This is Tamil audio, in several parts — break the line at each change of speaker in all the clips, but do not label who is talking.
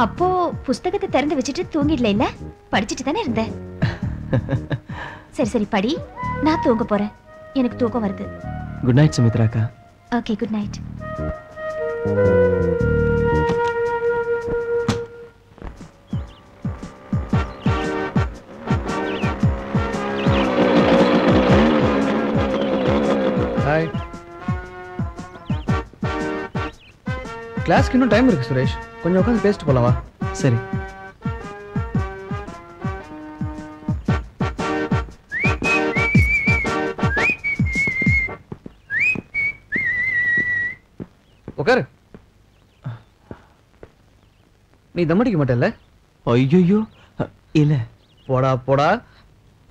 அப்போ புஸ்தகத்தை திறந்து வச்சுட்டு தூங்கிடல இல்ல? படிச்சிட்டு தானே இருந்த. சரி சரி படி, நான் தூங்க போறேன். எனக்கு தூக்கம் வருது.
குட் நைட் சுமித்ரா அக்கா.
Okay good night.
ஹாய். கிளாஸ்க்கு இன்னும் டைம் இருக்கு சுரேஷ், கொஞ்சம் உட்காந்து பேசிட்டு போலாம் வா.
சரி.
உட்காரு. நீ தம் அடிக்க மாட்டல்ல?
ஐயோ இல்ல.
போடா போடா,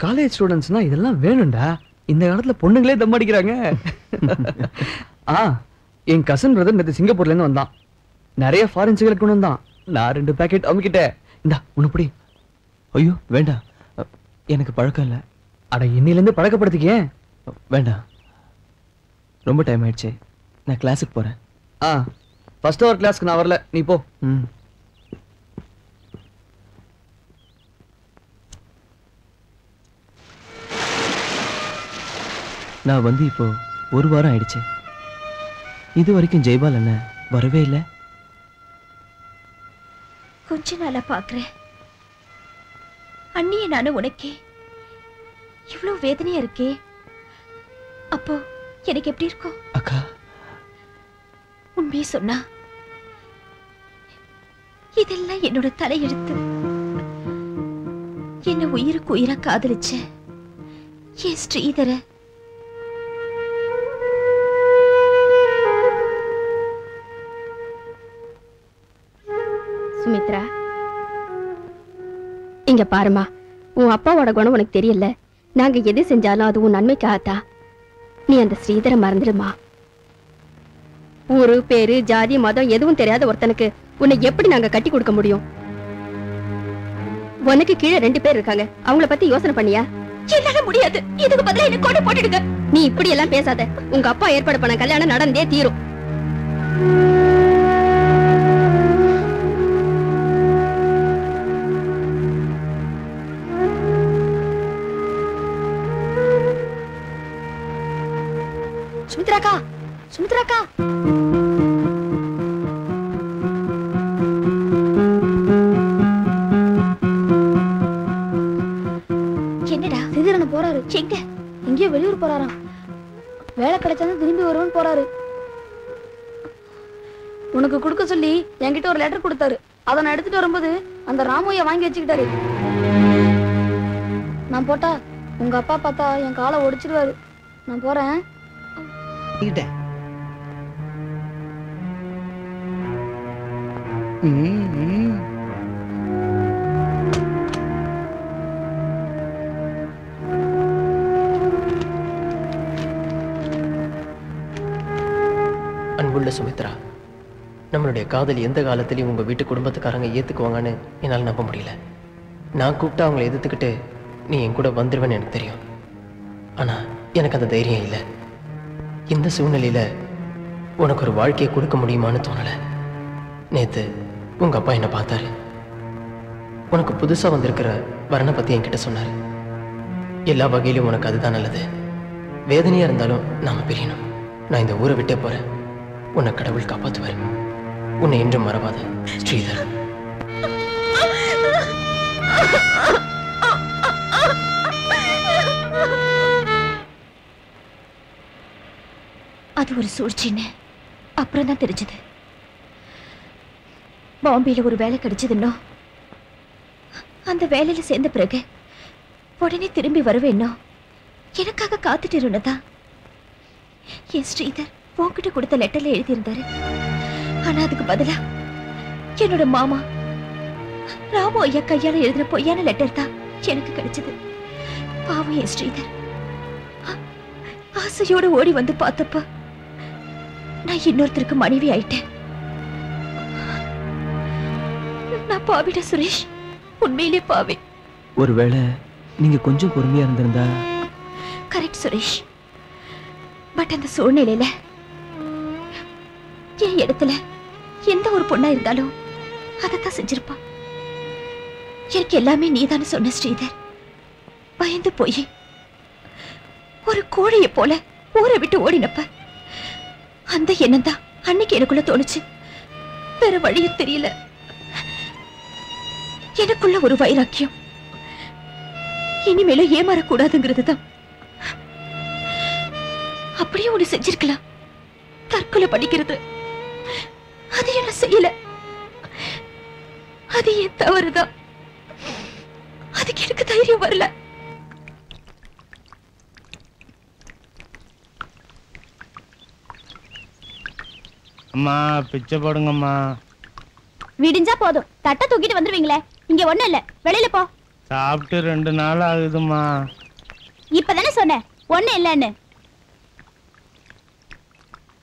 காலேஜ் ஸ்டூடெண்ட்ஸ்னா இதெல்லாம் வேணும்டா. இந்த காலத்துல பொண்ணுங்களே தம் அடிக்கிறாங்க. என் கசன் பிரதர் நேற்று சிங்கப்பூர்ல இருந்து வந்தான். நிறைய ஃபாரின் சிகரெட் கொண்டு வந்தான். நான் 2 பேக்கெட் அமுக்கிட்டேன். இந்தா உனப்படி.
ஐயோ வேண்டாம், எனக்கு பழக்கம் இல்லை.
அட இன்னிலேருந்து பழக்கப்படுத்திக்க.
வேண்டாம், ரொம்ப டைம் ஆயிடுச்சு. நான் கிளாஸுக்கு போறேன்.
ஃபர்ஸ்ட் ஹவர் கிளாஸ்க்கு நான் வரல, நீ போ.
நான் வந்து இப்போ 1 வாரம் ஆயிடுச்சு. இது வரைக்கும் ஜெய்பால் என்ன வரவே இல்லை.
கொஞ்ச நாளா பாக்குறேன். அண்ணிய நானும் உனக்கே இவ்வளவு வேதனையா இருக்கே. அப்போ எனக்கு எப்படி இருக்கும்?
அக்கா
உண்மையை சொன்னா இதெல்லாம் என்னோட தலையெழுத்து. என்ன உயிருக்கு உயிரா காதலிச்ச என் ஸ்ரீதர
சுமித்ரா, இங்க பாருமா, உன் அப்பாவோட குணம் உனக்கு தெரியல. நாங்க எது செஞ்சாலும் அது உன் நன்மைக்காகத்தான். நீ அந்த ஸ்ரீதரை மறந்துடுமா. ஊரு பேரு ஜாதி மதம் எதுவும் தெரியாத ஒருத்தனுக்கு உன்னை எப்படி நாங்க கட்டி கொடுக்க முடியும்? உனக்கு கீழே 2 பேர் இருக்காங்க, அவங்கள பத்தி யோசனை பண்ணியா?
என்னால முடியாது. இதுக்கு பதிலா என்ன கொண்டு போட்டுடுங்க.
நீ இப்படி எல்லாம் பேசாத. உங்க அப்பா ஏற்பாடு பண்ண கல்யாணம் நடந்தே தீரும்.
சுமித்ராக்கா, சுமித்ராக்கா. என்னடா
சிதிரன போறாரு?
எங்க?
எங்கேயோ வெளியூர் போறாராம். வேலை கிடைச்சாலும் திரும்பி வருவோன்னு போறாரு. உனக்கு கொடுக்க சொல்லி என்கிட்ட ஒரு லெட்டர் கொடுத்தாரு. அதை நான் எடுத்துட்டு வரும்போது அந்த ராமையா வாங்கி வச்சுக்கிட்டாரு. நான் போட்டா உங்க அப்பா பார்த்தா என் காலை ஒடிச்சிருவாரு. நான் போறேன்.
அன்புள்ள சுமித்ரா, நம்மளுடைய காதல் எந்த காலத்திலையும் உங்கள் வீட்டு குடும்பத்துக்காரங்க ஏற்றுக்குவாங்கன்னு என்னால் நம்ப முடியல. நான் கூப்பிட்டா அவங்களை எதிர்த்துக்கிட்டு நீ என் கூட வந்துடுவேன்னு எனக்கு தெரியும். ஆனால் எனக்கு அந்த தைரியம் இல்லை. இந்த சூழ்நிலையில் உனக்கு ஒரு வாழ்க்கையை கொடுக்க முடியுமான்னு தோணலை. நேற்று உங்கள் அப்பா என்னை பார்த்தாரு. உனக்கு புதுசாக வந்திருக்கிற வரனை பற்றி என்கிட்ட சொன்னார். எல்லா வகையிலும் உனக்கு அதுதான் நல்லது. வேதனையாக இருந்தாலும் நாம் பிரியணும். நான் இந்த ஊரை விட்டே போகிறேன். உன்னை கடவுள் காப்பாற்றுவார். உன்னை என்றும் மறவாத ஸ்ரீதர்.
அது ஒரு சூழ்ச்சின்னு அப்புறம் தான் தெரிஞ்சது. பாம்பேல ஒரு வேலை கிடைச்சதுன்னோ, அந்த வேலையில சேர்ந்த பிறகு உடனே திரும்பி வருவேன்னோ எனக்காக காத்துட்டு இருந்ததா என் ஸ்ரீதர் உன்கிட்ட கொடுத்த லெட்டர்ல எழுதியிருந்தாரு. ஆனா அதுக்கு பதிலா என்னோட மாமா ராமு ஐயா கையால எழுதின பொய்யான லெட்டர் தான் எனக்கு கிடைச்சது. பாவம் என் ஸ்ரீதர். ஆசையோடு ஓடி வந்து பார்த்தப்ப நான் இன்னொருத்தருக்கு மனைவி ஆயிட்டேன். நான் பாவிட சுரேஷ், உண்மையிலே பாவி.
ஒருவேளை நீங்க கொஞ்சம் பொறுமையா இருந்திருந்தா.
கரெக்ட் சுரேஷ். பட் அந்த சூழ்நிலையில என் இடத்துல எந்த ஒரு பொண்ணா இருந்தாலும் அதைத்தான் செஞ்சிருப்பா. எனக்கு எல்லாமே நீதானே சொன்ன ஸ்ரீதர். பயந்து போய் ஒரு கோழியை போல ஊரை விட்டு ஓடினப்ப அந்த எண்ணம் தான் அன்னைக்கு எனக்குள்ள தோணுச்சு. வேற வழியும் தெரியல. எனக்குள்ள ஒரு வைராக்கியம். இனிமேலும் ஏமாறக்கூடாதுங்கிறது தான். அப்படியே ஒண்ணு செஞ்சிருக்கலாம், தற்கொலை பண்ணிக்கிறது. அதையும் நான் செய்யல. அது என் தவறுதான். அதுக்கு எனக்கு தைரியம் வரல.
அம்மா பிச்சை போடுங்கம்மா.
விடிஞ்சா போதும், தட்டை தூக்கிட்டு வந்துருவீங்களே. இங்க ஒண்ணும் இல்ல, வெளியில போ.
சாப்பிட்டு 2 நாள் ஆகுதுமா.
இப்பதானே சொன்னேன் ஒண்ணு இல்லன்னு.